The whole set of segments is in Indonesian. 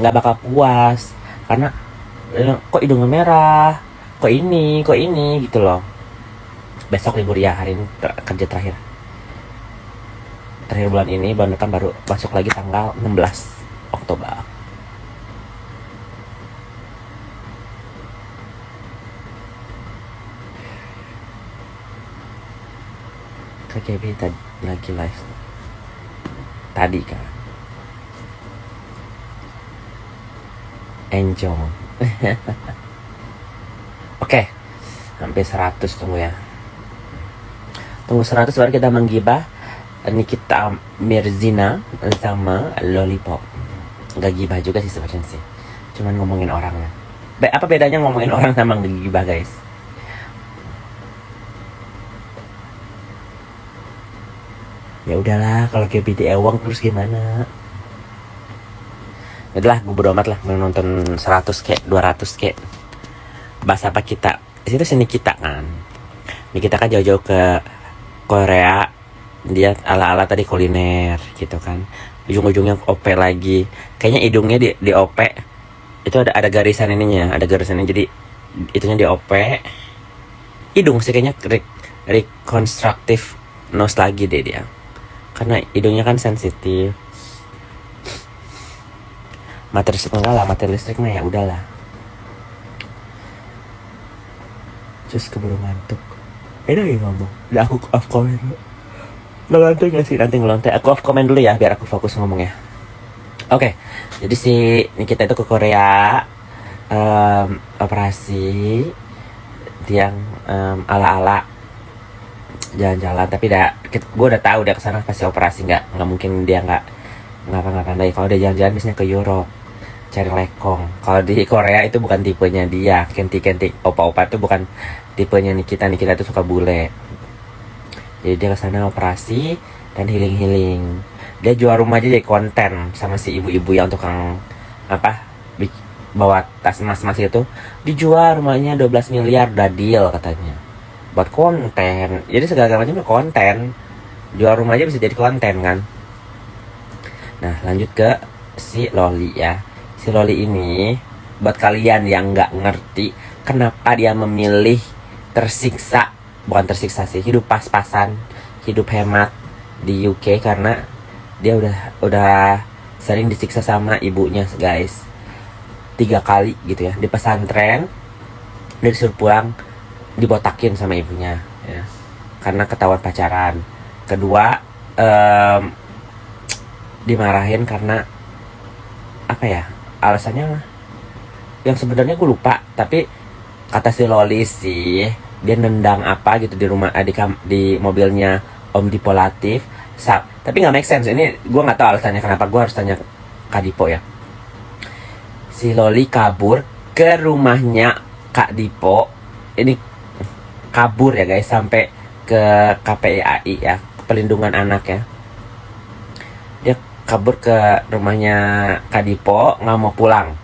nggak bakal puas karena kok hidungnya merah, kok ini gitu loh. Besok libur ya, hari ini kerja terakhir bulan ini, bulan depan baru masuk lagi tanggal 16 Oktober. KKB tadi lagi live tadi kan. Enjoy. Oke, hampir 100 tunggu ya. Tunggu 100 baru kita menggibah Nikita Mirzina sama Lollipop. Gak gibah juga sih sebenarnya sih, cuman ngomongin orangnya. Apa bedanya ngomongin orang sama ngegibah guys? Ya udahlah, kalau kayak BT Ewang terus gimana? Udahlah, gue bodo amat lah mau nonton 100 kek, 200 kek. Bahas apa kita? Itu sini kita kan. Ini kita kan jauh-jauh ke Korea. Dia ala-ala tadi kuliner gitu kan. Ujung-ujungnya OP lagi. Kayaknya hidungnya di OP. Itu ada garisan ininya, ada garisan ini, jadi itunya di OP. Hidung sih kayaknya reconstructive nose lagi deh dia. Karena hidungnya kan sensitif. Materi listrik enggak lah, materi listrik mah ya udahlah. Terus keburu ngantuk. Ini lagi ngomong. Udah aku off comment. Lo ngantuk gak sih? Nanti ngelontek. Aku off comment dulu ya biar aku fokus ngomongnya. Oke, jadi si Nikita itu ke Korea operasi yang ala-ala jalan-jalan, tapi gue udah tahu dia kesana pasti operasi, nggak mungkin dia nggak ngapa-ngapain lagi. Kalau dia jalan-jalan biasanya ke Europe cari lekong. Kalau di Korea itu bukan tipenya dia. Kenti opa-opa itu bukan tipenya Nikita itu suka bule. Jadi dia kesana operasi dan healing. Dia jual rumah aja jadi konten sama si ibu-ibu yang tukang bawa tas mas-mas itu. Dijual rumahnya 12 miliar, udah deal katanya. Buat konten. Jadi segala macamnya konten. Jual rumah aja bisa jadi konten kan. Nah, lanjut ke si Loli ya. Si Loli ini, buat kalian yang nggak ngerti kenapa dia memilih bukan tersiksa sih, hidup pas-pasan, hidup hemat di UK, karena dia udah sering disiksa sama ibunya guys. 3 kali gitu ya. Di pesantren dia disuruh pulang, dibotakin sama ibunya ya, karena ketahuan pacaran. Kedua, dimarahin karena apa ya, alasannya yang sebenarnya gue lupa, tapi kata si Loli sih dia nendang apa gitu di rumah, di mobilnya Om Dipo Latif. Tapi nggak make sense. Ini gue nggak tahu alasannya kenapa, gue harus tanya Kak Dipo ya. Si Loli kabur ke rumahnya Kak Dipo, ini kabur ya guys, sampai ke KPAI ya, Pelindungan Anak ya. Dia kabur ke rumahnya Kak Dipo, nggak mau pulang.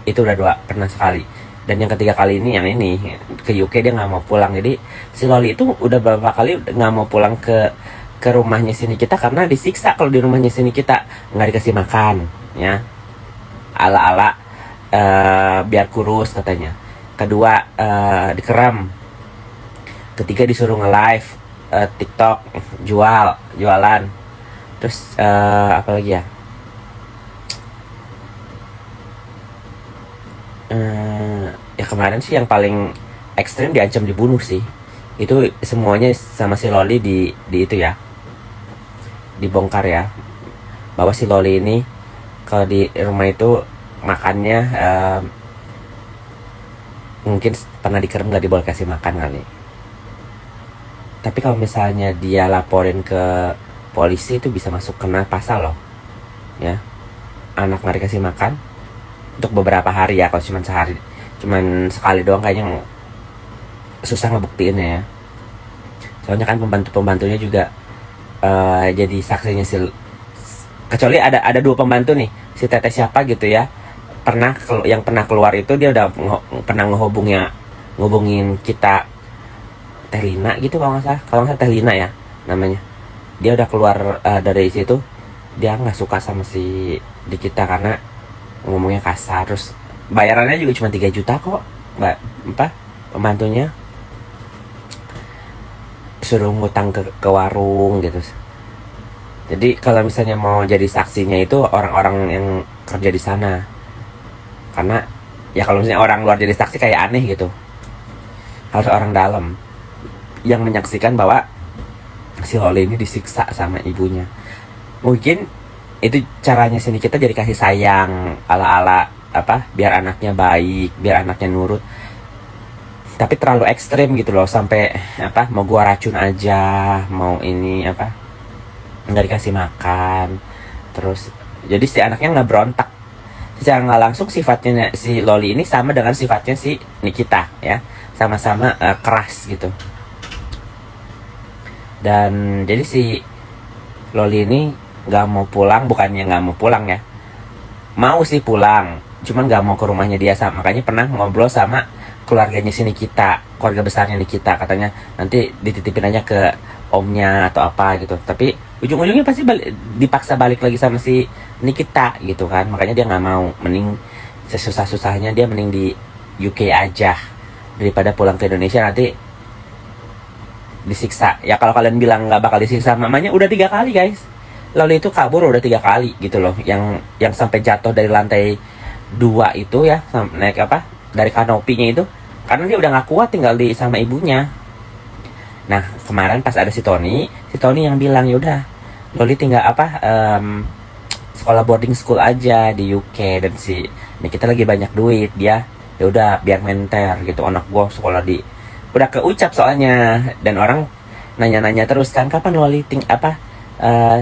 Itu udah pernah sekali. Dan yang ketiga kali ini, yang ini ke UK, dia nggak mau pulang. Jadi si Loli itu udah beberapa kali nggak mau pulang ke rumahnya sini kita karena disiksa. Kalau di rumahnya sini kita nggak dikasih makan ya, ala-ala biar kurus katanya. Kedua, dikeram. Ketiga, disuruh nge-live TikTok, jualan. Terus apa lagi ya, ya kemarin sih yang paling ekstrim diancam dibunuh sih. Itu semuanya sama si Loli di itu ya, dibongkar ya, bahwa si Loli ini kalau di rumah itu makannya mungkin pernah dikerem, nggak diboleh kasih makan kali. Tapi kalau misalnya dia laporin ke polisi itu bisa masuk kena pasal loh ya, anak nggak dikasih makan untuk beberapa hari ya. Kalau cuman sekali doang kayaknya susah ngebuktiinnya ya. Soalnya kan pembantunya juga jadi saksinya kecuali ada 2 pembantu nih, si Teteh siapa gitu ya, yang pernah keluar itu dia udah pernah ngehubungin kita, Teh Lina gitu kalau nggak salah Teh Lina ya namanya. Dia udah keluar dari situ, dia nggak suka sama si di kita karena ngomongnya kasar. Terus bayarannya juga cuma 3 juta kok, mbak apa pembantunya suruh ngutang ke warung gitu. Jadi kalau misalnya mau jadi saksinya itu orang-orang yang kerja di sana, karena ya kalau misalnya orang luar jadi saksi kayak aneh gitu, harus orang dalam yang menyaksikan bahwa si Loli ini disiksa sama ibunya. Mungkin itu caranya sini kita jadi kasih sayang ala-ala apa, biar anaknya baik, biar anaknya nurut. Tapi terlalu ekstrim gitu loh, sampai apa, mau gua racun aja, mau ini apa, nggak dikasih makan. Terus jadi si anaknya nggak berontak. Secara nggak langsung sifatnya si Loli ini sama dengan sifatnya si Nikita ya, sama-sama keras gitu. Dan jadi si Loli ini nggak mau pulang, bukannya nggak mau pulang ya, mau sih pulang, cuman nggak mau ke rumahnya dia. Sama makanya pernah ngobrol sama keluarganya si Nikita, keluarga besarnya Nikita, katanya nanti dititipin aja ke omnya atau apa gitu. Tapi ujung-ujungnya pasti dipaksa balik lagi sama si Nikita gitu kan. Makanya dia nggak mau, mending sesusah-susahnya dia mending di UK aja daripada pulang ke Indonesia nanti disiksa. Ya kalau kalian bilang nggak bakal disiksa, mamanya udah 3 kali guys. Lalu itu kabur udah 3 kali gitu loh, yang sampai jatuh dari lantai 2 itu ya, naik apa, dari kanopinya itu, karena dia udah nggak kuat tinggal di sama ibunya. Nah kemarin pas ada si Tony yang bilang ya udah Loli tinggal apa, sekolah boarding school aja di UK. Dan si ini kita lagi banyak duit, dia ya udah biar menter gitu, anak gua sekolah di, udah keucap soalnya. Dan orang nanya-nanya terus kan, kapan Loli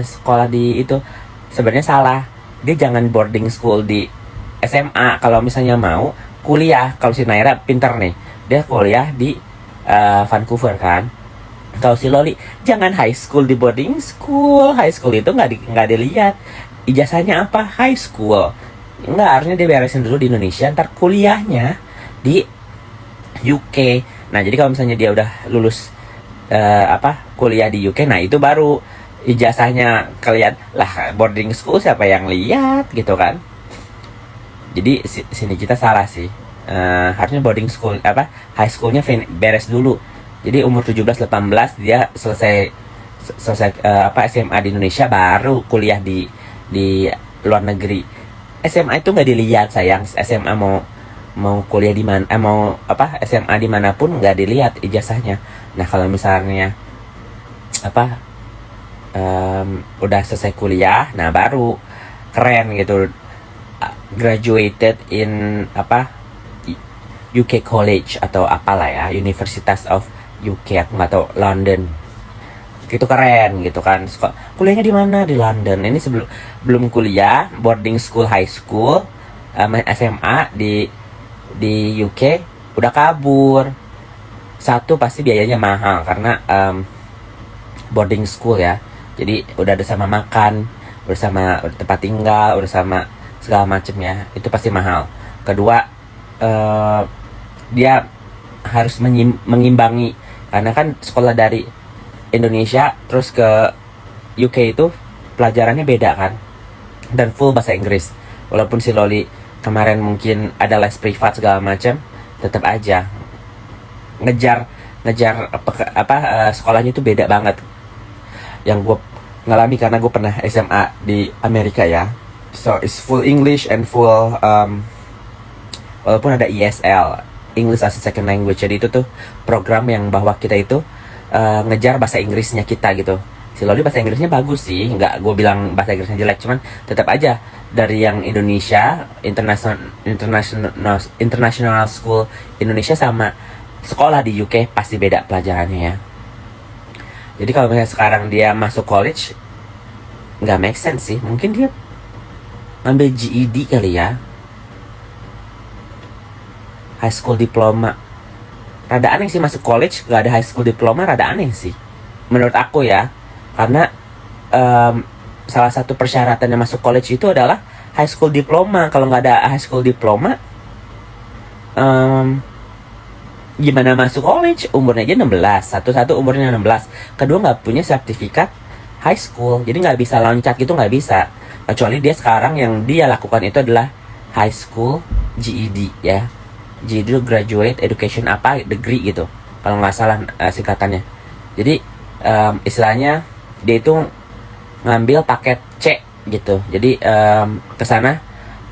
sekolah di itu. Sebenarnya salah, dia jangan boarding school di SMA. Kalau misalnya mau kuliah, kalau si Naira pinter nih, dia kuliah di Vancouver kan. Kalau si Loli jangan high school di boarding school. High school itu nggak dilihat ijazahnya apa, high school nggak, harusnya dia beresin dulu di Indonesia, ntar kuliahnya di UK. Nah jadi kalau misalnya dia udah lulus kuliah di UK, nah itu baru ijazahnya kalian lah. Boarding school siapa yang lihat gitu kan. Jadi sini kita salah sih, harusnya boarding school high schoolnya beres dulu. Jadi umur 17-18 dia selesai SMA di Indonesia, baru kuliah di luar negeri. SMA itu nggak dilihat sayang. SMA mau kuliah di mana, mau SMA dimanapun nggak dilihat ijazahnya. Nah kalau misalnya udah selesai kuliah, nah baru keren gitu, graduated in UK College atau apalah ya, Universitas of UK, aku nggak tahu, London, itu keren gitu kan. Kuliahnya di mana? Di London. Ini belum kuliah boarding school, high school, SMA di UK udah kabur. Satu pasti biayanya mahal karena boarding school ya, jadi udah ada sama makan, udah sama tempat tinggal, udah sama segala macem ya, itu pasti mahal. Kedua dia harus mengimbangi, karena kan sekolah dari Indonesia terus ke UK itu pelajarannya beda kan, dan full bahasa Inggris. Walaupun si Loli kemarin mungkin ada les privat segala macam, tetap aja ngejar sekolahnya itu beda banget. Yang gue ngalami karena gue pernah SMA di Amerika ya, so it's full English and full walaupun ada ESL, English as a Second Language. Jadi itu tuh program yang bahwa kita itu ngejar bahasa Inggrisnya kita gitu. Si Loli bahasa Inggrisnya bagus sih, nggak gue bilang bahasa Inggrisnya jelek, cuman tetap aja dari yang Indonesia international school Indonesia sama sekolah di UK pasti beda pelajarannya ya. Jadi kalau misalnya sekarang dia masuk college, nggak make sense sih. Mungkin dia ngambil GED kali ya, high school diploma. Rada aneh sih masuk college nggak ada high school diploma, rada aneh sih menurut aku ya. Karena salah satu persyaratannya masuk college itu adalah high school diploma. Kalau nggak ada high school diploma, gimana masuk college? Umurnya aja 16, satu umurnya 16, kedua nggak punya sertifikat high school, jadi nggak bisa loncat gitu, nggak bisa. Kecuali dia sekarang yang dia lakukan itu adalah high school GED ya. GED itu graduate education apa degree gitu kalau nggak salah singkatannya. Jadi istilahnya dia itu ngambil paket C gitu. Jadi ke sana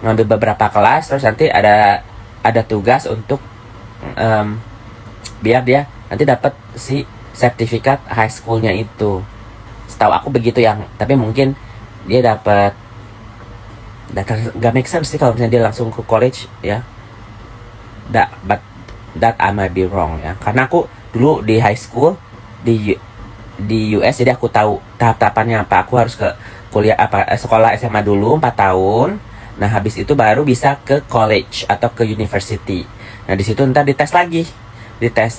ngambil beberapa kelas, terus nanti ada tugas untuk biar dia nanti dapat si sertifikat high schoolnya itu. Setahu aku begitu yang, tapi mungkin dia dapat gak make sense sih kalau misalnya dia langsung ke college ya. But that I might be wrong ya. Karena aku dulu di high school di US, jadi aku tahu tahap-tahapannya apa. Aku harus ke kuliah sekolah SMA dulu 4 tahun. Nah, habis itu baru bisa ke college atau ke university. Nah, di situ ntar dites lagi. Dites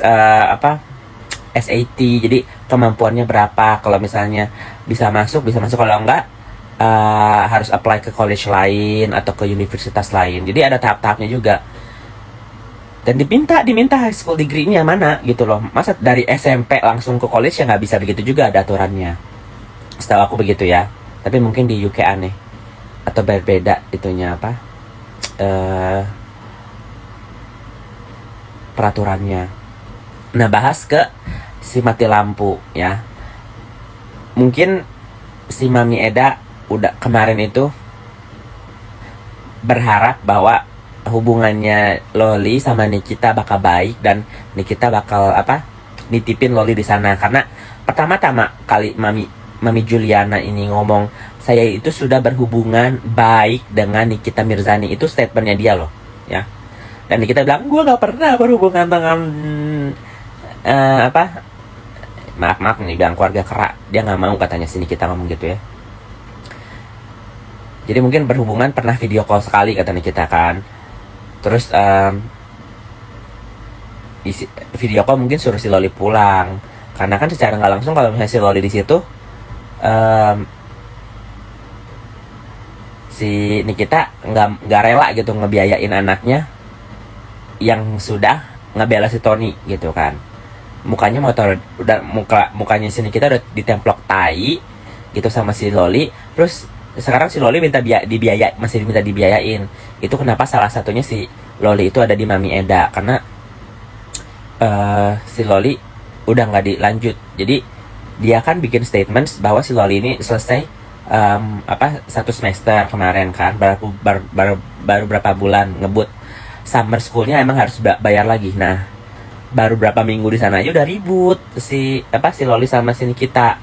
SAT. Jadi kemampuannya berapa. Kalau misalnya bisa masuk. Kalau enggak harus apply ke college lain atau ke universitas lain. Jadi ada tahap-tahapnya juga. Dan diminta high school degree-nya mana gitu loh. Masa dari SMP langsung ke college ya nggak bisa begitu juga, ada aturannya. Setahu aku begitu ya. Tapi mungkin di UK aneh atau berbeda itunya peraturannya. Nah, bahas ke si mati lampu ya. Mungkin si Mami Eda udah kemarin itu berharap bahwa hubungannya Loli sama Nikita bakal baik dan Nikita bakal nitipin Loli di sana. Karena pertama-tama kali Mami Juliana ini ngomong saya itu sudah berhubungan baik dengan Nikita Mirzani, itu statementnya dia loh ya. Dan Nikita bilang gue gak pernah berhubungan dengan maaf nih bilang keluarga kerak. Dia nggak mau katanya si Nikita ngomong gitu ya. Jadi mungkin berhubungan pernah video call sekali kata Nikita kan. Terus video call mungkin suruh si Loli pulang. Karena kan secara nggak langsung kalau misalnya si Loli di situ si Nikita nggak rela gitu ngebiayain anaknya yang sudah ngebela si Tony gitu kan. Mukanya mukanya si Nikita udah ditemplok tai gitu sama si Loli. Terus sekarang si Loli masih minta dibiayain. Itu kenapa salah satunya si Loli itu ada di Mami Eda, karena si Loli udah nggak dilanjut. Jadi dia kan bikin statement bahwa si Loli ini selesai 1 semester kemarin kan, baru berapa bulan ngebut. Summer schoolnya emang harus bayar lagi. Nah, baru berapa minggu di sana aja udah ribut si Loli sama si Nikita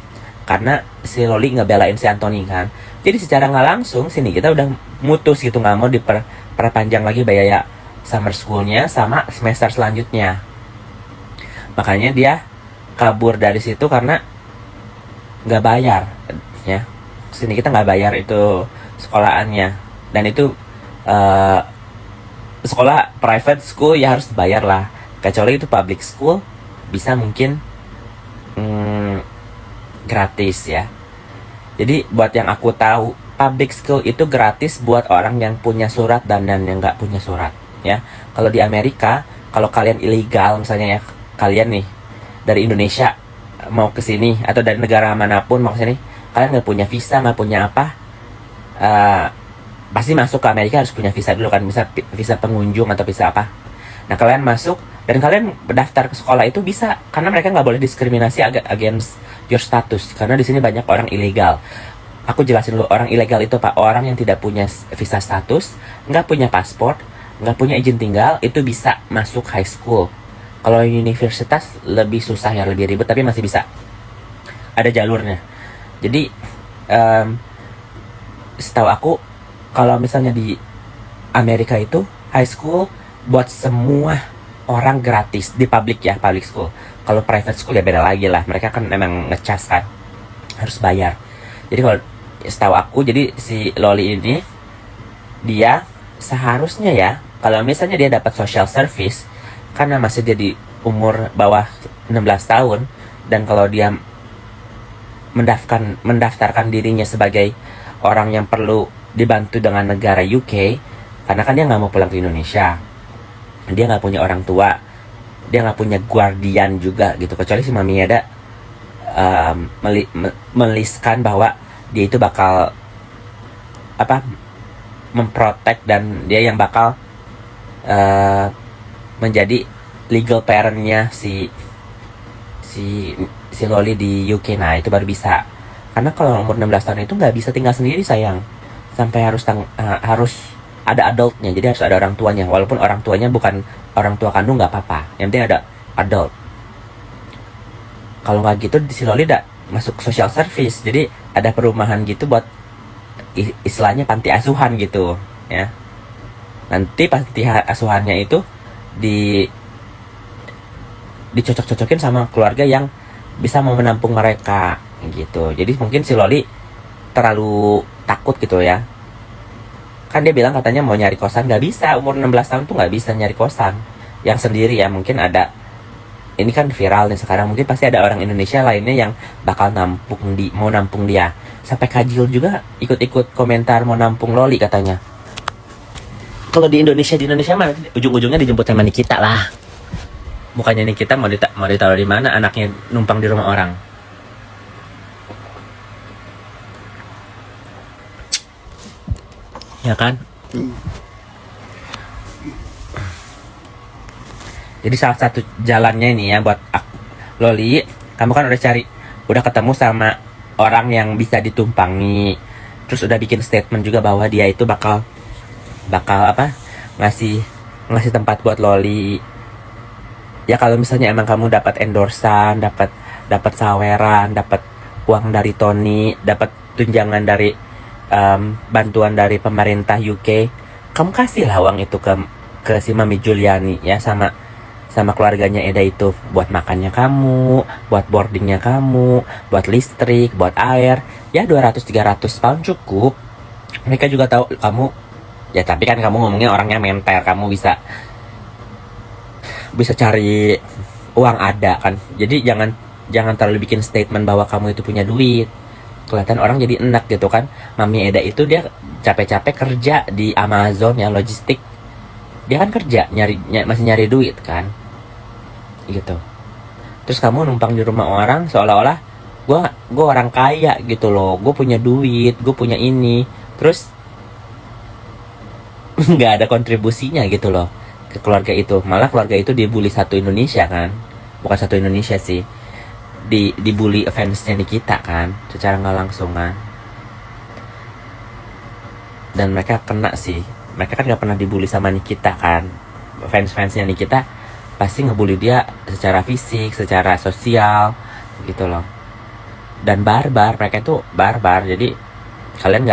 karena si Loli ngebelain si Anthony kan. Jadi secara nggak langsung sini kita udah mutus gitu, nggak mau diperpanjang lagi biaya summer schoolnya sama semester selanjutnya. Makanya dia kabur dari situ karena nggak bayar ya. Sini kita nggak bayar itu sekolahannya, dan itu sekolah private school ya harus bayar lah. Kecuali itu public school bisa mungkin gratis ya. Jadi buat yang aku tahu, public school itu gratis buat orang yang punya surat dan yang nggak punya surat ya. Kalau di Amerika, kalau kalian ilegal misalnya ya, kalian nih dari Indonesia mau ke sini atau dari negara manapun mau ke sini, kalian nggak punya visa, nggak punya apa, pasti masuk ke Amerika harus punya visa dulu kan, visa pengunjung atau visa apa. Nah, kalian masuk dan kalian daftar ke sekolah itu bisa, karena mereka nggak boleh diskriminasi against your status, karena di sini banyak orang ilegal. Aku jelasin dulu, orang ilegal itu apa? Orang yang tidak punya visa status, nggak punya paspor, nggak punya izin tinggal, itu bisa masuk high school. Kalau universitas lebih susah ya, lebih ribet, tapi masih bisa. Ada jalurnya. Jadi setahu aku kalau misalnya di Amerika itu high school buat semua orang gratis di public school. Kalau private school ya beda lagi lah, mereka kan memang ngecas kan, harus bayar. Jadi kalau setahu aku, jadi si Loli ini dia seharusnya ya, kalau misalnya dia dapat social service karena masih dia di umur bawah 16 tahun, dan kalau dia mendaftarkan dirinya sebagai orang yang perlu dibantu dengan negara UK, karena kan dia nggak mau pulang ke Indonesia, dia nggak punya orang tua, dia nggak punya guardian juga gitu, kecuali si Mami Eda meliskan bahwa dia itu bakal memprotek dan dia yang bakal menjadi legal parentnya si Loli di UK. Nah itu baru bisa, karena kalau umur 16 tahun itu nggak bisa tinggal sendiri sayang, sampai harus ada adultnya, jadi harus ada orang tuanya, walaupun orang tuanya bukan orang tua kandung nggak apa-apa, yang penting ada adult. Kalau nggak gitu si Loli udah masuk social service, jadi ada perumahan gitu buat istilahnya panti asuhan gitu ya. Nanti panti asuhannya itu dicocok-cocokin sama keluarga yang bisa mau menampung mereka gitu. Jadi mungkin si Loli terlalu takut gitu ya, kan dia bilang katanya mau nyari kosan, nggak bisa, umur 16 tahun tuh nggak bisa nyari kosan yang sendiri ya. Mungkin ada, ini kan viral nih sekarang, mungkin pasti ada orang Indonesia lainnya yang bakal mau nampung dia. Sampai Kajil juga ikut-ikut komentar mau nampung Loli katanya. Kalau di Indonesia mana ujung-ujungnya dijemput sama Nikita lah. Mukanya Nikita mau ditaruh di mana, anaknya numpang di rumah orang. Ya kan? Jadi salah satu jalannya ini ya buat Loli, kamu kan udah ketemu sama orang yang bisa ditumpangi, terus udah bikin statement juga bahwa dia itu bakal apa, ngasih tempat buat Loli. Ya kalau misalnya emang kamu dapat endorsan, dapat saweran, dapat uang dari Tony, dapat tunjangan dari bantuan dari pemerintah UK, kamu kasihlah uang itu ke si Mami Juliani ya, sama keluarganya Eda itu, buat makannya kamu, buat boardingnya kamu, buat listrik, buat air. Ya 200-300 pound cukup. Mereka juga tahu kamu ya, tapi kan kamu ngomongnya orangnya menter, kamu bisa cari uang ada kan. Jadi jangan terlalu bikin statement bahwa kamu itu punya duit. Kelihatan orang jadi enak gitu kan. Mami Eda itu dia capek-capek kerja di Amazon ya, logistik. Dia kan kerja masih nyari duit kan gitu. Terus kamu numpang di rumah orang seolah-olah gue orang kaya gitu loh, gue punya duit, gue punya ini, terus nggak ada kontribusinya gitu loh ke keluarga itu. Malah keluarga itu dibully satu Indonesia kan, bukan satu Indonesia sih, dibully fansnya Nikita kan, secara nggak langsung kan. Dan mereka kena sih, mereka kan nggak pernah dibully sama Nikita kan. Fansnya Nikita pasti ngebully dia secara fisik, secara sosial gitu loh. Dan mereka itu barbar. Jadi kalian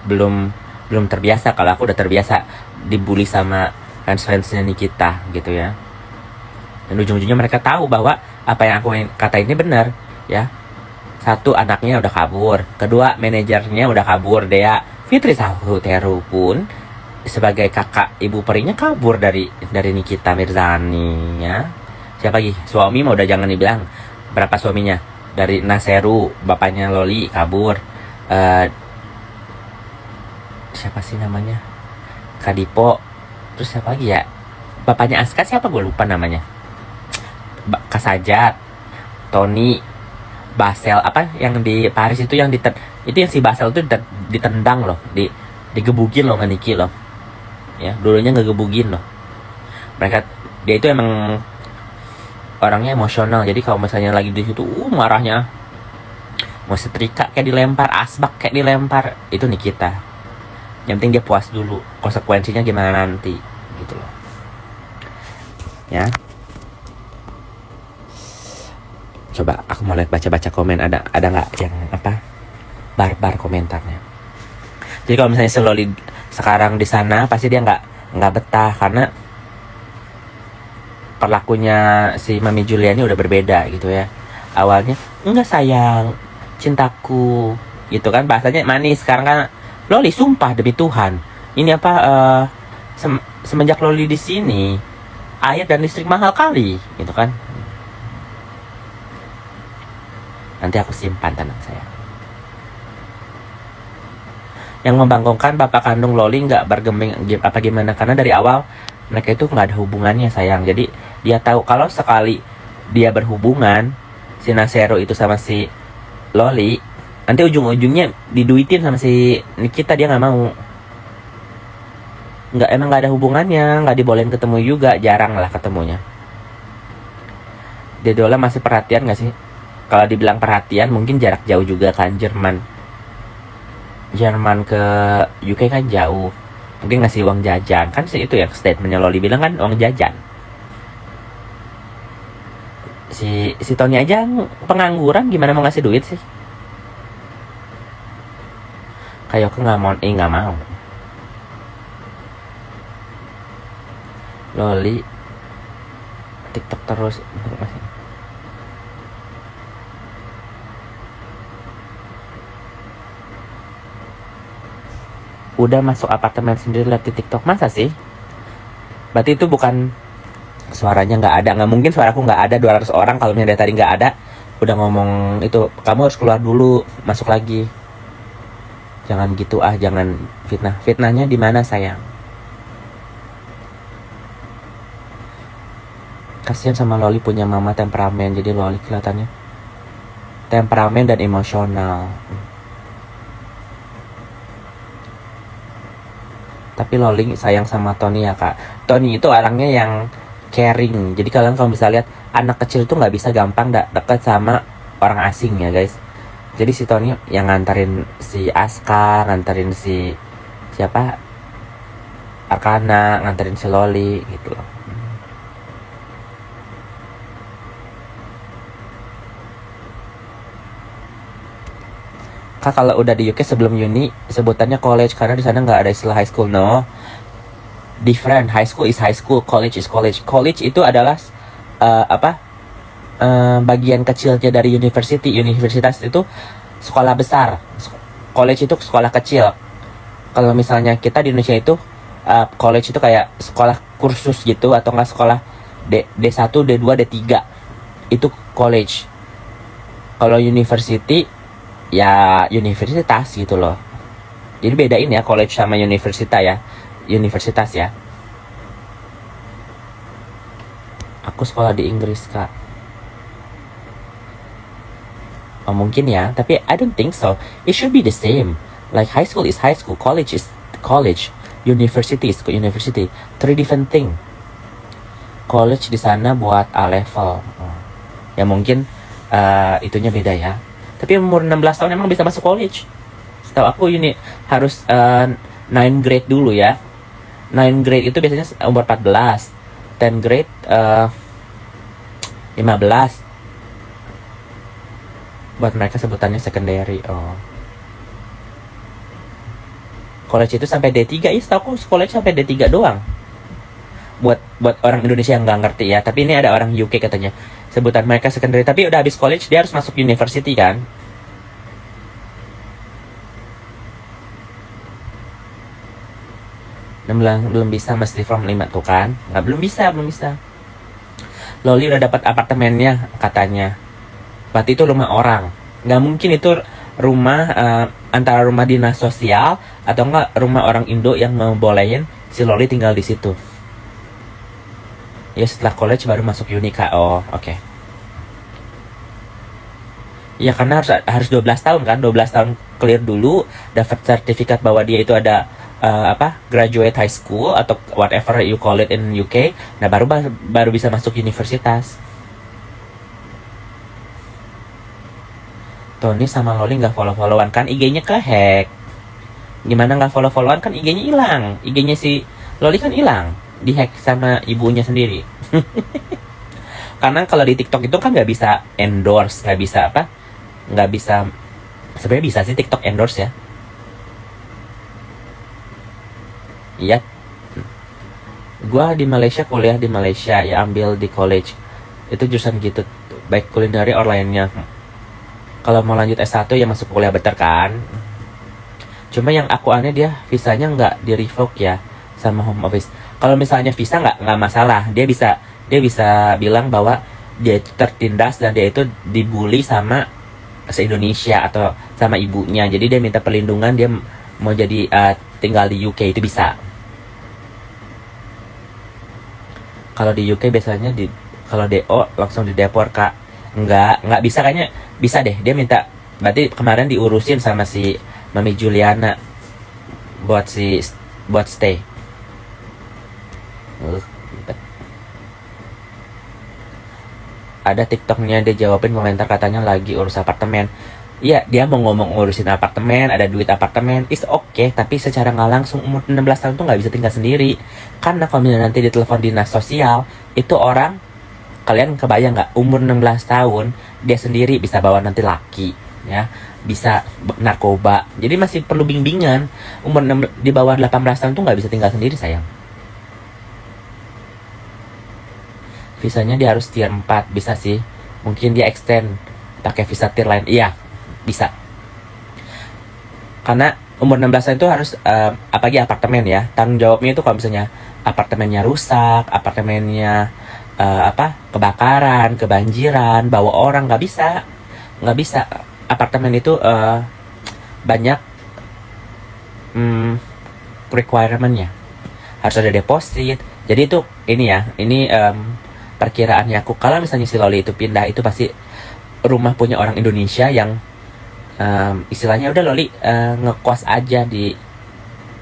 belum terbiasa. Kalau aku udah terbiasa dibully sama fansnya Nikita gitu ya. Dan ujung-ujungnya mereka tahu bahwa apa yang aku kata ini benar ya. Satu, anaknya udah kabur. Kedua, manajernya udah kabur. Dea Fitri Sahuteru pun sebagai kakak ibu perinya kabur dari Nikita Mirzani ya. Siapa lagi? Suami mah udah jangan dibilang. Berapa suaminya? Dari Naseru, bapaknya Loli kabur. Siapa sih namanya? Kadipo. Terus siapa lagi ya? Bapaknya Aska siapa, gue lupa namanya. Kasajat, Tony, Basel, apa yang di Paris itu yang itu yang si Basel itu ditendang loh, digebugin loh sama Niki loh. Ya, dulunya ngegebugin loh. Dia itu emang orangnya emosional. Jadi kalau misalnya lagi di situ marahnya mau setrika kayak dilempar, asbak kayak dilempar, itu Nikita. Yang penting dia puas dulu, konsekuensinya gimana nanti gitu loh. Ya. Coba aku mau lihat baca komen, ada nggak yang apa barbar komentarnya. Jadi kalau misalnya si Loli sekarang di sana, pasti dia nggak betah karena perlakunya si Mami Juliani udah berbeda gitu ya. Awalnya enggak sayang, cintaku gitu kan, bahasanya manis. Sekarang kan Loli, sumpah demi Tuhan, ini apa semenjak Loli di sini air dan listrik mahal kali gitu kan. Nanti aku simpan tenang saya. Yang membangkongkan bapak kandung Loli nggak bergeming apa gimana, karena dari awal mereka itu nggak ada hubungannya sayang. Jadi dia tahu kalau sekali dia berhubungan si Nasero itu sama si Loli, nanti ujung-ujungnya diduitin sama si Nikita, dia nggak mau. emang nggak ada hubungannya, nggak dibolehin ketemu juga, jarang lah ketemunya. Dedola masih perhatian nggak sih? Kalau dibilang perhatian mungkin jarak jauh juga kan. Jerman ke UK kan jauh, mungkin ngasih uang jajan kan sih, itu ya statementnya Loli bilang kan, uang jajan. Si Tony aja pengangguran, gimana mau ngasih duit sih? Kayak aku nggak mau. Loli TikTok terus. Udah masuk apartemen sendiri lihat di TikTok, masa sih? Berarti itu bukan suaranya nggak ada, nggak mungkin suaraku nggak ada. 200 orang kalau misalnya dari tadi nggak ada udah ngomong itu, kamu harus keluar dulu masuk lagi. Jangan gitu jangan fitnahnya di mana sayang? Kasian sama Loli punya mama temperamen, jadi Loli kelihatannya temperamen dan emosional. Tapi Loli sayang sama Tony ya kak. Tony itu orangnya yang caring. Jadi kalian kalau bisa lihat, anak kecil itu nggak bisa gampang dekat sama orang asing ya guys. Jadi si Tony yang nganterin si Aska, nganterin si siapa, Arkana, nganterin si Loli gitu loh. Kak kalau udah di UK sebelum uni sebutannya college karena di sana nggak ada istilah high school. No, different. High school is high school, college is college. College itu adalah bagian kecilnya dari university. Universitas itu sekolah besar, college itu sekolah kecil. Kalau misalnya kita di Indonesia itu college itu kayak sekolah kursus gitu, atau nggak sekolah D1, D2, D3 itu college. Kalau university ya universitas gitu loh. Jadi bedain ya college sama universitas ya. Universitas ya. Aku sekolah di Inggris kak. Oh mungkin ya, tapi I don't think so. It should be the same. Like high school is high school, college is college, university is university. Three different thing. College di sana buat A level. Ya mungkin itunya beda ya. Tapi umur 16 tahun emang bisa masuk college. Setahu aku ini harus 9 grade dulu ya. 9 grade itu biasanya umur 14. 10 grade 15. Buat mereka sebutannya secondary. Oh. College itu sampai D3 ya, setahu aku college sampai D3 doang. Buat orang Indonesia yang nggak ngerti ya, tapi ini ada orang UK katanya. Sebutan mereka secondary, tapi udah habis college dia harus masuk university kan. Belum bisa, mesti from 5 tuh kan. Nggak, belum bisa. Loli udah dapat apartemennya katanya. Berarti itu rumah orang. Nggak mungkin itu rumah antara rumah dinas sosial atau enggak rumah orang Indo yang mau bolehin si Loli tinggal di situ. Ya setelah college baru masuk uni kak. Oh oke. Okay. Ya karena harus 12 tahun kan. 12 tahun clear dulu, dapat sertifikat bahwa dia itu ada graduate high school atau whatever you call it in UK. Nah baru bisa masuk universitas. Tony sama Loli nggak follow-followan kan, IG-nya kehack. Gimana nggak follow-followan kan, IG-nya hilang. IG-nya si Loli kan hilang, dihack sama ibunya sendiri. Karena kalau di TikTok itu kan nggak bisa endorse, nggak bisa. Sebenarnya bisa sih TikTok endorse ya. Iya. Gua di Malaysia, kuliah di Malaysia ya, ambil di college. Itu jurusan gitu, baik kulineri or lainnya. Kalau mau lanjut S1 ya masuk kuliah better kan. Cuma yang aku aneh dia visanya nggak di revoke ya sama home office. Kalau misalnya visa nggak masalah, dia bisa bilang bahwa dia itu tertindas dan dia itu dibully sama se-Indonesia atau sama ibunya. Jadi dia minta perlindungan, dia mau jadi tinggal di UK, itu bisa. Kalau di UK biasanya kalau DO langsung didepor kak. Nggak bisa, kayaknya bisa deh. Dia minta, berarti kemarin diurusin sama si Mami Juliana buat stay. Ribet. Ada TikToknya dia jawabin komentar katanya lagi urus apartemen. Iya, dia mau ngomong ngurusin apartemen, ada duit apartemen, is okay, tapi secara nggak langsung umur 16 tahun tuh nggak bisa tinggal sendiri. Karena kalau misalnya nanti ditelepon dinas sosial, itu orang, kalian kebayang nggak, umur 16 tahun, dia sendiri bisa bawa nanti laki, ya, bisa narkoba. Jadi masih perlu bimbingan. Umur di bawah 18 tahun tuh nggak bisa tinggal sendiri, sayang. Visanya dia harus tier 4, bisa sih. Mungkin dia extend pakai visa tier lain. Iya, bisa. Karena umur 16 tahun itu harus apalagi apartemen ya. Tanggung jawabnya itu kalau misalnya apartemennya rusak, apartemennya kebakaran, kebanjiran, bawa orang, nggak bisa. Nggak bisa. Apartemen itu banyak requirement-nya. Harus ada deposit. Jadi itu ini perkiraannya aku, kalau misalnya si Loli itu pindah, itu pasti rumah punya orang Indonesia yang istilahnya udah Loli ngekos aja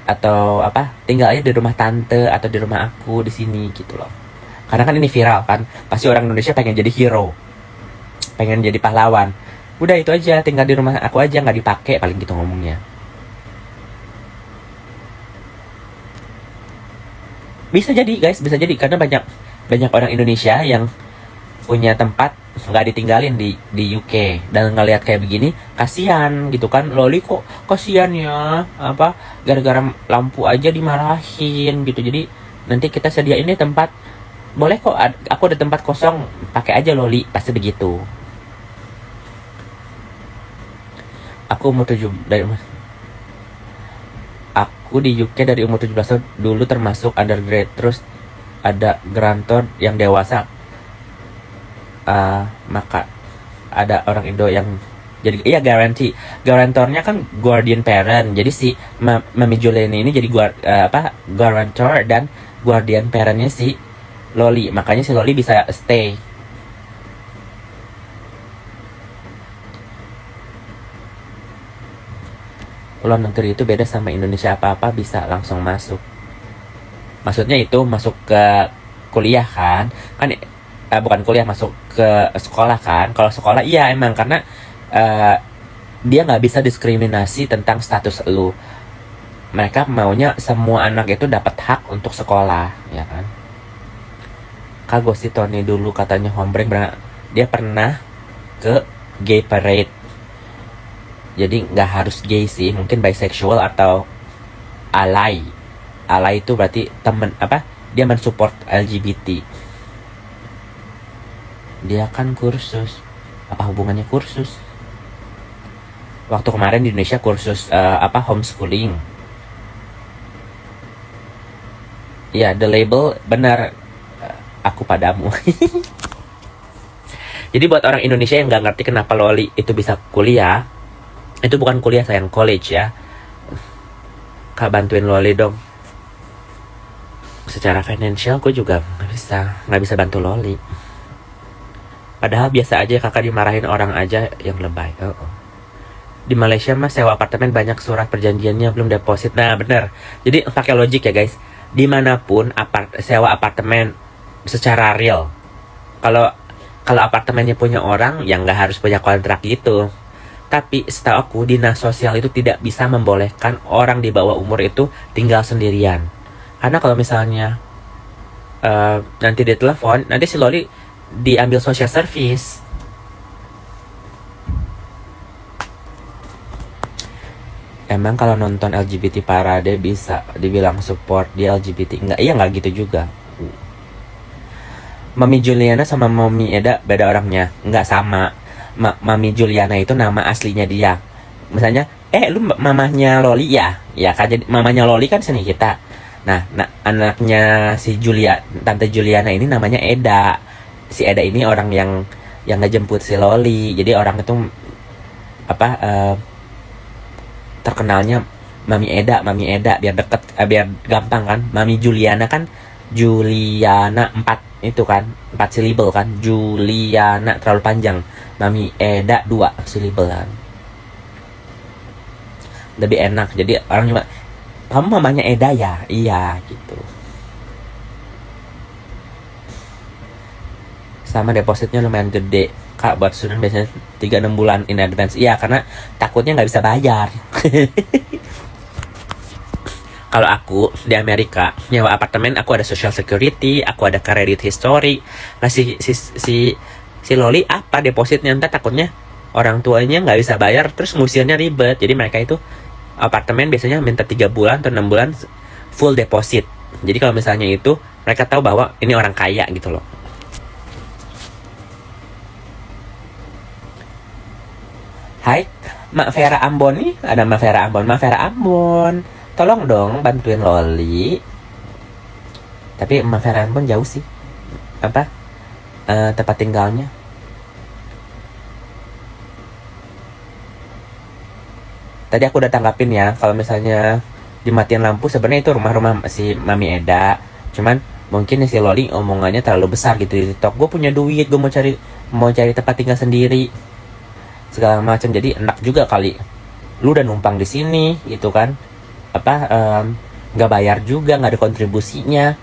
atau tinggal aja di rumah tante atau di rumah aku di sini gitu loh. Karena kan ini viral kan, pasti orang Indonesia pengen jadi hero, pengen jadi pahlawan. Udah itu aja, tinggal di rumah aku aja, nggak dipakai, paling gitu ngomongnya. Bisa jadi guys, bisa jadi, karena banyak orang Indonesia yang punya tempat nggak ditinggalin di UK, dan ngelihat kayak begini kasihan gitu kan. Loli kok kasihan ya, gara-gara lampu aja dimarahin gitu. Jadi nanti kita sediain ini tempat, boleh kok, aku ada tempat kosong, pakai aja Loli, pasti begitu. Aku umur 7 dari aku di UK dari umur 17 tahun dulu, termasuk undergrad, terus ada grantor yang dewasa. Maka ada orang Indo yang jadi, iya, garantornya kan guardian parent. Jadi si Mami Juliana ini jadi guarantor dan guardian parentnya si Loli. Makanya si Loli bisa stay. Luar negeri itu beda sama Indonesia, apa-apa bisa langsung masuk. Maksudnya itu masuk ke kuliah kan bukan kuliah, masuk ke sekolah kan. Kalau sekolah iya emang, karena dia nggak bisa diskriminasi tentang status lu. Mereka maunya semua anak itu dapat hak untuk sekolah, ya kan. Kak Gosi Tony dulu katanya hombreng, dia pernah ke gay parade. Jadi nggak harus gay sih, mungkin bisexual atau alay. Alay itu berarti temen dia mensupport LGBT. Dia kan kursus, apa hubungannya kursus? Waktu kemarin di Indonesia kursus homeschooling. Ya, the label benar, aku padamu. Jadi buat orang Indonesia yang nggak ngerti kenapa Loli itu bisa kuliah, itu bukan kuliah sayang, college ya. Kak bantuin Loli dong. Secara financial aku juga nggak bisa bantu Loli. Padahal biasa aja kakak dimarahin orang aja yang lebay. Di Malaysia mah sewa apartemen banyak surat perjanjiannya belum deposit. Nah bener. Jadi pakai logik ya guys. Dimanapun sewa apartemen secara real. Kalau apartemennya punya orang, yang nggak harus punya kontrak gitu. Tapi setahu aku dinas sosial itu tidak bisa membolehkan orang di bawah umur itu tinggal sendirian. Karena kalau misalnya nanti ditelepon, nanti si Loli diambil social service. Emang kalau nonton LGBT parade bisa dibilang support di LGBT? Enggak, iya nggak gitu juga. Mami Juliana sama Mami Eda beda orangnya, nggak sama. Mami Juliana itu nama aslinya dia. Misalnya, lu mamahnya Loli ya? Ya kan, jadi mamanya Loli kan seni kita. Nah, anaknya si Tante Juliana ini namanya Eda. Si Eda ini orang yang ngejemput si Loli. Jadi orang itu terkenalnya Mami Eda biar deket, biar gampang kan. Mami Juliana kan Juliana 4 itu kan, 4 silibel kan. Juliana terlalu panjang. Mami Eda 2 silibel kan. Lebih enak. Jadi orang cuma, kamu mamanya Eda ya? Iya gitu. sama depositnya lumayan gede Kak. Buat student biasanya 3-6 bulan in advance. Iya, karena takutnya nggak bisa bayar. Kalau aku di Amerika nyewa apartemen, aku ada social security, aku ada credit history. Nah si Loli apa depositnya, entah takutnya orang tuanya nggak bisa bayar terus ngusirnya ribet. Jadi mereka itu apartemen biasanya minta 3 bulan atau 6 bulan full deposit. Jadi kalau misalnya itu mereka tahu bahwa ini orang kaya gitu loh. Hai Mak Vera Ambon nih, ada Mak Vera Ambon. Mak Vera Ambon, tolong dong bantuin Loli. Tapi Mak Vera Ambon jauh sih apa tempat tinggalnya. Tadi aku udah tanggapin ya, kalau misalnya dimatiin lampu sebenarnya itu rumah-rumah si Mami Eda. Cuman mungkin si Loli omongannya terlalu besar gitu di TikTok. Gue punya duit, gue mau cari tempat tinggal sendiri segala macam. Jadi enak juga kali lu udah numpang di sini gitu kan, apa nggak bayar juga, nggak ada kontribusinya,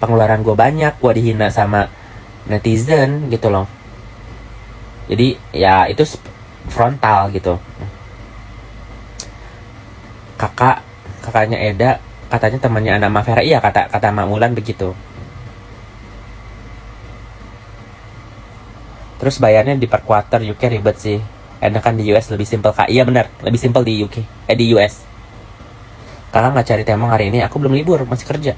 pengeluaran gue banyak, gue dihina sama netizen gitu loh. Jadi ya itu frontal gitu. Kakaknya Eda katanya temannya anak Mak Vera. Iya, kata Mak Mulan begitu. Terus bayarnya di per quarter. UK ribet sih, enakan di US lebih simpel Kak. Iya benar, lebih simpel di UK, di US. Kakak nggak cari temong hari ini? Aku belum libur, masih kerja.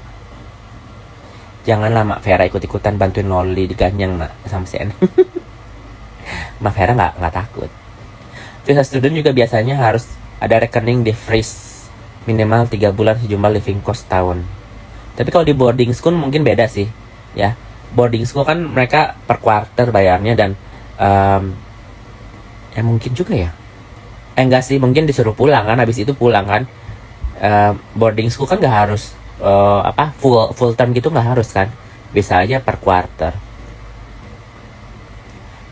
Janganlah Mak Vera ikut-ikutan bantuin Loli diganjang nak sama si En. Mak Vera nggak takut. Visa student juga biasanya harus ada rekening di freeze minimal 3 bulan sejumlah living cost tahun. Tapi kalau di boarding school mungkin beda sih ya. Boarding school kan mereka per quarter bayarnya, dan mungkin juga ya enggak sih, mungkin disuruh pulang kan, habis itu pulang kan. Boarding school kan nggak harus full term gitu, nggak harus kan, bisa aja per quarter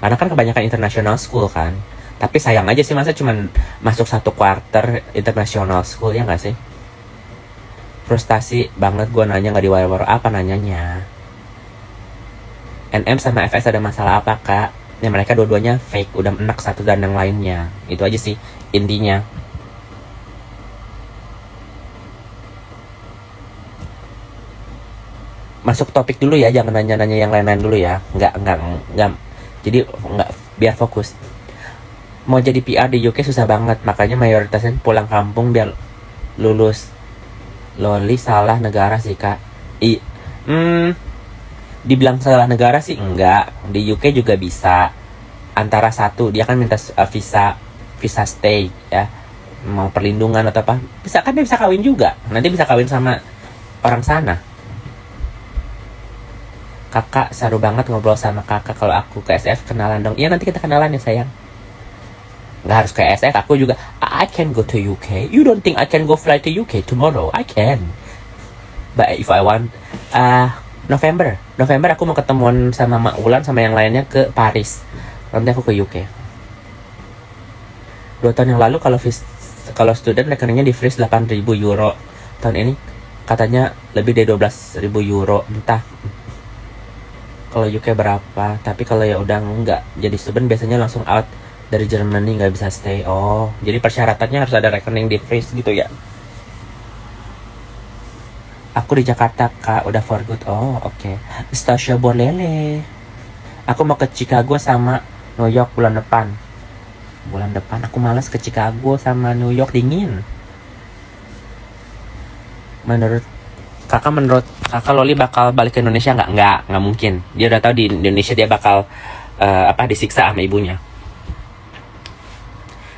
karena kan kebanyakan international school kan. Tapi sayang aja sih, masa cuman masuk 1 quarter international school, ya nggak sih? Frustasi banget gue nanya nggak diwar-war. Apa nanyanya? NM sama FS ada masalah apa Kak? Ya mereka dua-duanya fake, udah enak satu dan yang lainnya. Itu aja sih intinya. Masuk topik dulu ya, jangan nanya-nanya yang lain-lain dulu ya. Nggak. Jadi nggak, biar fokus. Mau jadi PR di UK susah banget, makanya mayoritasnya pulang kampung biar lulus. Loli salah negara sih Kak. Dibilang salah negara sih enggak. Di UK juga bisa. Antara satu, dia kan minta visa stay ya, mau perlindungan atau apa. Bisa kan, dia bisa kawin juga. Nanti bisa kawin sama orang sana. Kakak seru banget ngobrol sama kakak. Kalau aku ke SF kenalan dong. Iya nanti kita kenalan ya sayang. Nggak harus ke SF, aku juga I can go to UK. You don't think I can go fly to UK tomorrow? I can. But if I want November aku mau ketemuan sama Mak Ulan sama yang lainnya ke Paris. Nanti aku ke UK. 2 tahun yang lalu kalau student rekeningnya di freeze 8.000 euro. Tahun ini katanya lebih dari 12.000 euro. Entah kalau UK berapa. Tapi kalau ya udah enggak jadi student biasanya langsung out dari Germany, nggak bisa stay. Oh, jadi persyaratannya harus ada rekening di freeze gitu ya. Aku di Jakarta Kak, udah for good. Oh oke. Stasiun Borlele. Aku mau ke Chicago sama New York bulan depan. Aku malas ke Chicago sama New York, dingin. Menurut kakak Loli bakal balik ke Indonesia nggak? Nggak mungkin. Dia udah tahu di Indonesia dia bakal disiksa sama ibunya.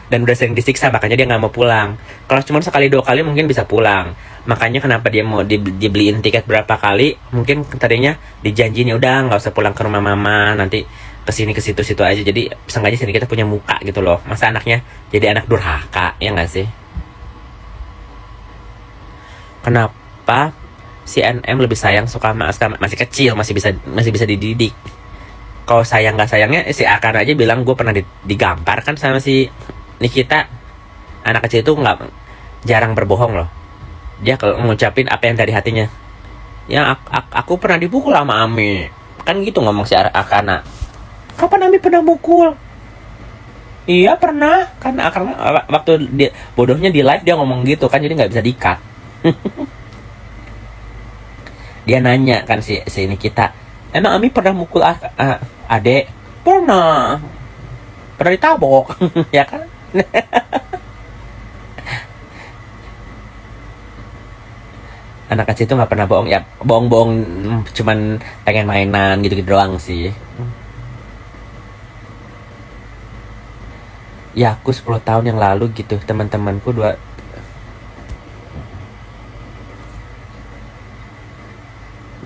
Dan udah sering disiksa, makanya dia nggak mau pulang. Kalau cuma sekali 2 kali mungkin bisa pulang. Makanya kenapa dia mau dibeliin tiket berapa kali, mungkin tadinya dijanjiin udah nggak usah pulang ke rumah mama, nanti kesini ke situ aja. Jadi sengaja sini kita punya muka gitu loh. Masa anaknya jadi anak durhaka, ya nggak sih? Kenapa si NM lebih sayang suka sama Aska? Masih kecil, masih bisa dididik. Kalau sayang nggak sayangnya si Akan aja bilang gue pernah digampar kan sama si Nikita. Anak kecil itu nggak jarang berbohong loh. Dia kalau ngucapin apa yang dari hatinya. Ya aku pernah dipukul sama Ami. Kan gitu ngomong si Akana. Kapan Ami pernah mukul? Iya pernah, karena waktu dia bodohnya di live dia ngomong gitu kan, jadi nggak bisa di-cut. Dia nanya kan si ini kita, emang Ami pernah mukul adek? Pernah ditabok. Ya kan? Anak kecil itu nggak pernah bohong ya, bohong-bohong cuman pengen mainan gitu-gitu doang sih. Ya aku 10 tahun yang lalu gitu, teman-temanku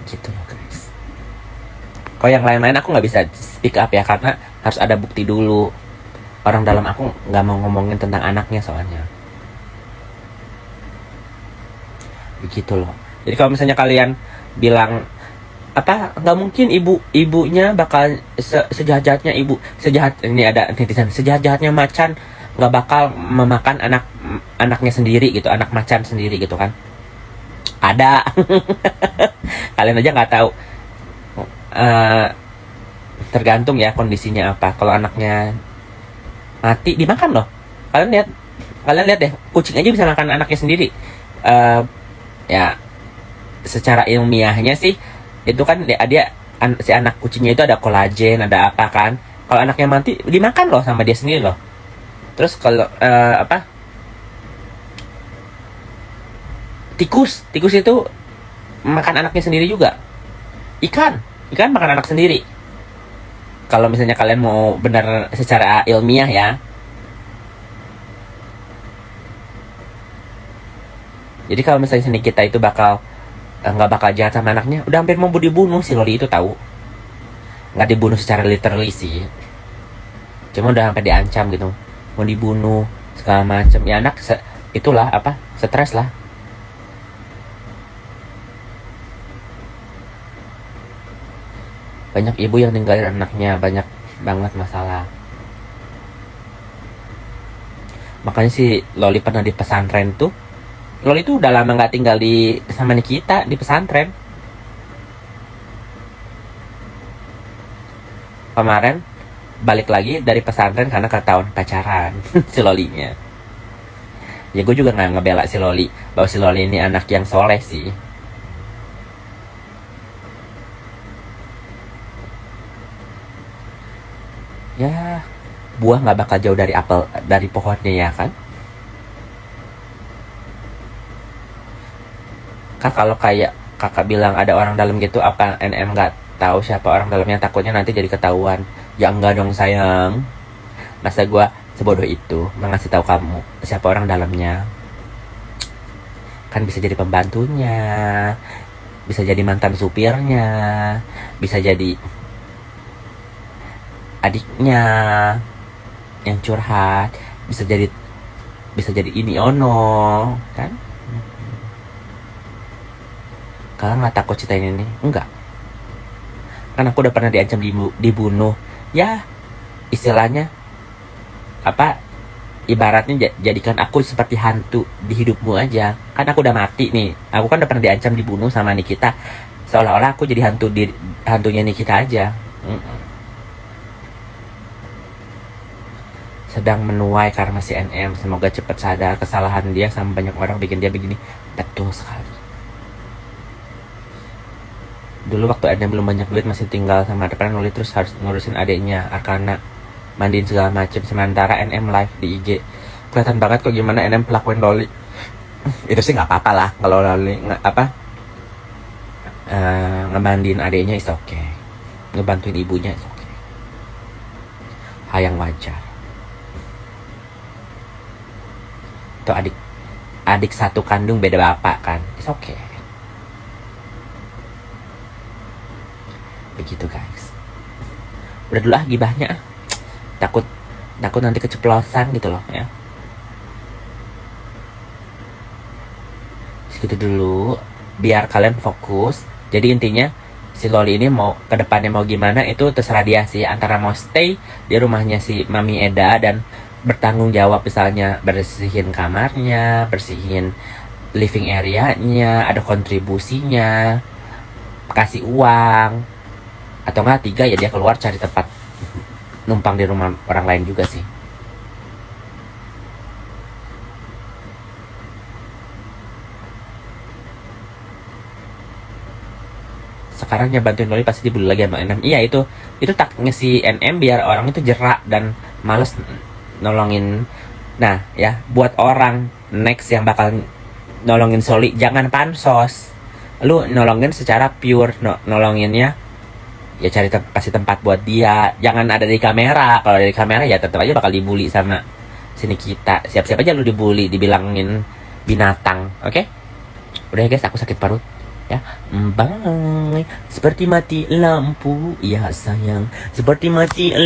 gitu loh guys. Kalau yang lain-lain aku nggak bisa speak up ya, karena harus ada bukti dulu. Orang dalam aku nggak mau ngomongin tentang anaknya soalnya. Begitu loh. Jadi kalau misalnya kalian bilang apa, nggak mungkin ibunya bakal sejahat-jahatnya sejahat ini, ada netizen, sejahat-jahatnya macan nggak bakal memakan anaknya sendiri gitu, anak macan sendiri gitu kan. Ada. Kalian aja nggak tahu. Tergantung ya kondisinya apa. Kalau anaknya mati dimakan loh. Kalian lihat deh, kucing aja bisa makan anaknya sendiri. Ya secara ilmiahnya sih itu kan si anak kucingnya itu ada kolagen, ada apa kan. Kalau anaknya mati dimakan loh sama dia sendiri loh. Terus kalau tikus itu makan anaknya sendiri juga. Ikan makan anak sendiri. Kalau misalnya kalian mau benar secara ilmiah ya. Jadi kalau misalnya sini kita itu nggak bakal jahat sama anaknya, udah hampir mau dibunuh si Loli itu tahu. Nggak dibunuh secara literally sih, cuma udah sampai diancam gitu, mau dibunuh segala macam. Ya anak itulah apa, stres lah. Banyak ibu yang ninggalin anaknya, banyak banget masalah. Makanya si Loli pernah di pesantren tuh. Loli itu udah lama nggak tinggal sama Nikita di pesantren. Kemarin balik lagi dari pesantren karena ketahuan pacaran si Lolinya. Ya gue juga nggak ngebela si Loli, bahwa si Loli ini anak yang soleh sih. Ya buah nggak bakal jauh dari pohonnya ya kan. Kalau kayak kakak bilang ada orang dalam gitu, apa NM nggak tahu siapa orang dalamnya, takutnya nanti jadi ketahuan. Ya enggak dong sayang, masa gue sebodoh itu mengasih tahu kamu siapa orang dalamnya. Kan bisa jadi pembantunya, bisa jadi mantan supirnya, bisa jadi adiknya yang curhat, bisa jadi ini ono kan. Kalian nggak takut ceritain ini? Enggak. Kan aku udah pernah diancam dibunuh. Ya, istilahnya apa? Ibaratnya jadikan aku seperti hantu di hidupmu aja. Kan aku udah mati nih. Aku kan udah pernah diancam dibunuh sama Nikita. Seolah-olah aku jadi hantunya Nikita aja. Sedang menuai karena si NM. Semoga cepat sadar kesalahan dia sama banyak orang bikin dia begini. Betul sekali. Dulu waktu NM belum banyak duit, masih tinggal sama depan Loli, terus harus ngurusin adiknya Arkana, mandiin segala macem. Sementara NM live di IG, kelihatan banget kok gimana NM pelakuin Loli. Itu sih nggak apa-apa lah kalau Loli ngemandiin adiknya, is okay. Ngebantuin ibunya, is okay. Hal yang wajar. Itu adik satu kandung beda bapak kan, is okay. Begitu guys. Udah dulu gibahnya. Takut nanti keceplosan gitu loh ya. Segitu dulu biar kalian fokus. Jadi intinya si Loli ini mau kedepannya mau gimana itu terserah dia sih. Antara mau stay di rumahnya si Mami Eda dan bertanggung jawab, misalnya bersihin kamarnya, bersihin living area-nya, ada kontribusinya, kasih uang, Atau enggak 3 ya dia keluar cari tempat numpang di rumah orang lain juga sih. Sekarang yang bantuin Loli pasti dibully lagi sama NM. Iya itu taktiknya si NM biar orang itu jerak dan males nolongin. Nah ya, buat orang next yang bakal nolongin Soli, jangan pansos. Lu nolongin secara pure, nolonginnya ya cari kasih tempat buat dia. Jangan ada di kamera. Kalau dari kamera ya tetap aja bakal dibully sama sini kita. Siap-siap aja lu dibully, dibilangin binatang. Oke? Udah ya guys, aku sakit parut. Ya, bye. Seperti mati lampu, ya sayang. Seperti mati